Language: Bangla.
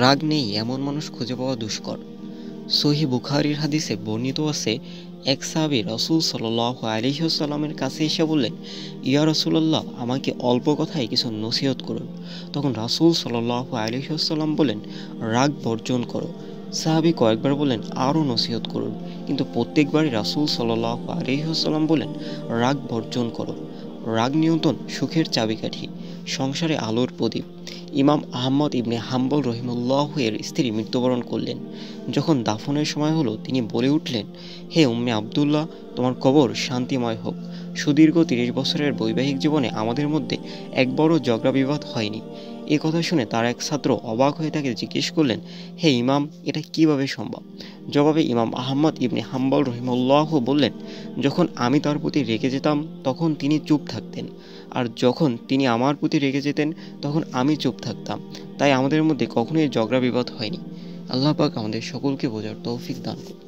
রাগ নেই এমন মানুষ খুঁজে পাওয়া দুষ্কর। সহিহ বুখারীর হাদিসে বর্ণিত আছে, এক সাহাবী রাসূল সাল্লাল্লাহু আলাইহি ওয়াসাল্লামের কাছে এসে বললেন, ইয়া রাসূলুল্লাহ, আমাকে অল্প কথায় কিছু নসিহত করুন। তখন রাসূল সাল্লাল্লাহু আলাইহি ওয়াসাল্লাম বললেন, রাগ বর্জন করো। সাহাবী কয়েকবার বললেন, আরও নসিহত করুন, কিন্তু প্রত্যেকবারই রাসূল সাল্লাল্লাহু আলাইহি ওয়াসাল্লাম বললেন, রাগ বর্জন করো। রাগ নিয়ন্ত্রণ সুখের চাবিকাঠি, সংসারে আলোর প্রদীপ। ইমাম আহমদ ইবনে হাম্বল রহিমাহুল্লাহ এর স্ত্রী মৃত্যুবরণ করলেন। যখন দাফনের সময় হলো, তিনি বলে উঠলেন, হে উম্মে আবদুল্লাহ, তোমার কবর শান্তিময় হোক। সুদীর্ঘ ৩০ বছরের বৈবাহিক জীবনে আমাদের মধ্যে একবারও ঝগড়া বিবাদ হয়নি। এ কথা শুনে তার এক ছাত্র অবাক হয়ে তাকে জিজ্ঞেস করলেন, হে ইমাম, এটা কিভাবে সম্ভব? জবাবে ইমাম আহমদ ইবনে হাম্বল রহিমাহুল্লাহ বললেন, যখন আমি তার প্রতি রেগে যেতাম তখন তিনি চুপ থাকতেন, আর যখন তিনি আমার প্রতি রেগে যেতেন তখন আমি চুপ থাকতাম। তাই আমাদের মধ্যে কখনোই ঝগড়া বিবাদ হয়নি। আল্লাহ পাক আমাদের সকলকে বোঝার তৌফিক দান করুন।